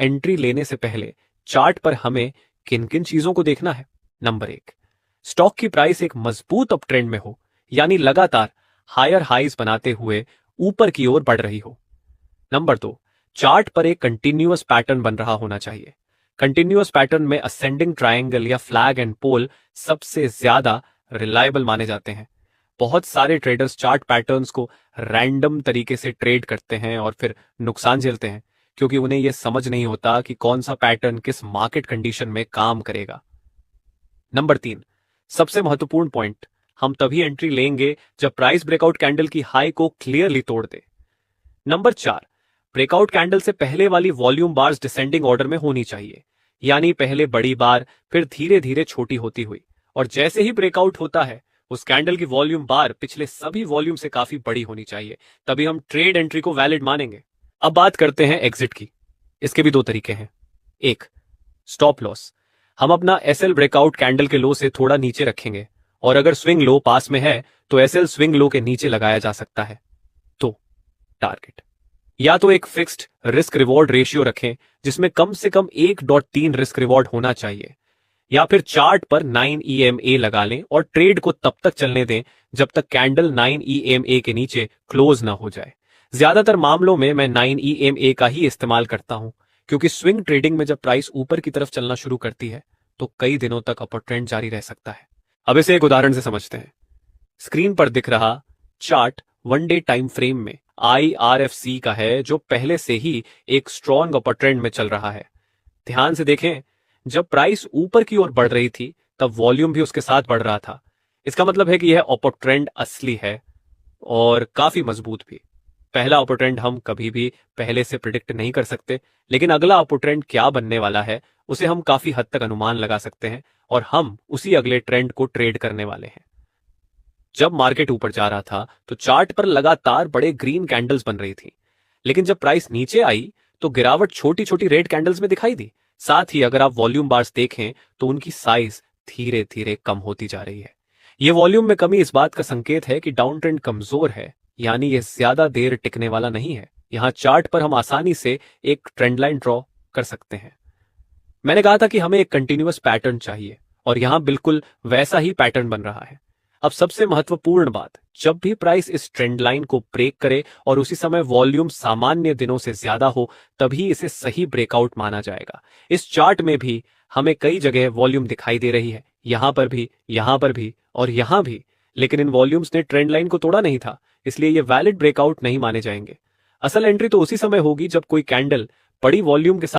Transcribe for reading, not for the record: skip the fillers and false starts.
Entry लेने से पहले चार्ट पर हमें किन किन चीजों को देखना है? नंबर 1, स्टॉक की प्राइस एक मजबूत अप ट्रेंड में हो, यानी लगातार हायर हाइज बनाते हुए ऊपर की ओर बढ़ रही हो। नंबर 2, चार्ट पर एक कंटिन्यूअस पैटर्न बन रहा होना चाहिए। कंटिन्यूअस पैटर्न में असेंडिंग ट्रायंगल या फ्लैग एंड पोल सबसे ज्यादा रिलायबल माने जाते हैं। बहुत सारे ट्रेडर्स चार्ट पैटर्न्स को रैंडम तरीके से ट्रेड करते हैं और फिर नुकसान झेलते हैं, क्योंकि उन्हें यह समझ नहीं होता कि कौन सा पैटर्न किस मार्केट कंडीशन में काम करेगा। नंबर 3, सबसे महत्वपूर्ण पॉइंट, हम तभी एंट्री लेंगे जब प्राइस ब्रेकआउट कैंडल की हाई को क्लियरली तोड़ दे। नंबर 4, ब्रेकआउट कैंडल से पहले वाली वॉल्यूम बार्स डिसेंडिंग ऑर्डर में होनी चाहिए, यानी पहले बड़ी बार फिर धीरे धीरे छोटी होती हुई, और जैसे ही ब्रेकआउट होता है उस कैंडल की वॉल्यूम बार पिछले सभी वॉल्यूम से काफी बड़ी होनी चाहिए, तभी हम ट्रेड एंट्री को वैलिड मानेंगे। अब बात करते हैं एग्जिट की। इसके भी 2 तरीके हैं। 1, स्टॉप लॉस। हम अपना एसएल ब्रेकआउट कैंडल के लो से थोड़ा नीचे रखेंगे, और अगर स्विंग लो पास में है तो एसएल स्विंग लो के नीचे लगाया जा सकता है। तो टारगेट, या तो एक फिक्स्ड रिस्क रिवॉर्ड रेशियो रखें जिसमें कम से कम 1.3 रिस्क रिवॉर्ड होना चाहिए, या फिर चार्ट पर 9 EMA लगा लें और ट्रेड को तब तक चलने दें जब तक कैंडल 9 EMA के नीचे क्लोज ना हो जाए। ज्यादातर मामलों में मैं 9 EMA का ही इस्तेमाल करता हूं, क्योंकि स्विंग ट्रेडिंग में जब प्राइस ऊपर की तरफ चलना शुरू करती है तो कई दिनों तक अपर ट्रेंड जारी रह सकता है। अब इसे एक उदाहरण से समझते हैं। स्क्रीन पर दिख रहा चार्ट 1 डे टाइम फ्रेम में IRFC का है, जो पहले से ही एक स्ट्रॉन्ग अपर ट्रेंड में चल रहा है। ध्यान से देखें, जब प्राइस ऊपर की ओर बढ़ रही थी तब वॉल्यूम भी उसके साथ बढ़ रहा था। इसका मतलब है कि यह अपर ट्रेंड असली है और काफी मजबूत भी। पहला अपर ट्रेंड हम कभी भी पहले से प्रिडिक्ट नहीं कर सकते, लेकिन अगला अपर ट्रेंड क्या बनने वाला है उसे हम काफी हद तक अनुमान लगा सकते हैं, और हम उसी अगले ट्रेंड को ट्रेड करने वाले हैं। जब मार्केट ऊपर जा रहा था तो चार्ट पर लगातार बड़े ग्रीन कैंडल्स बन रही थी, लेकिन जब प्राइस नीचे आई तो गिरावट छोटी छोटी रेड कैंडल्स में दिखाई दी। साथ ही अगर आप वॉल्यूम बार्स देखें तो उनकी साइज धीरे धीरे कम होती जा रही है। यह वॉल्यूम में कमी इस बात का संकेत है कि डाउन ट्रेंड कमजोर है, यानी यह ज्यादा देर टिकने वाला नहीं है। यहां चार्ट पर हम आसानी से एक ट्रेंड लाइन ड्रॉ कर सकते हैं। मैंने कहा था कि हमें एक कंटिन्यूअस पैटर्न चाहिए, और यहां बिल्कुल वैसा ही पैटर्न बन रहा है। अब सबसे महत्वपूर्ण बात, जब भी प्राइस इस ट्रेंड लाइन को ब्रेक करे और उसी समय वॉल्यूम सामान्य दिनों से ज्यादा हो, तभी इसे सही ब्रेकआउट माना जाएगा। इस चार्ट में भी हमें कई जगह वॉल्यूम दिखाई दे रही है, यहां पर भी, यहां पर भी और यहां भी, लेकिन इन वॉल्यूम्स ने ट्रेंड लाइन को तोड़ा नहीं था, इसलिए ये वैलिड ब्रेकआउट नहीं माने जाएंगे। असल एंट्री तो उसी समय होगी जब कोई कैंडल बड़ी वॉल्यूम के साथ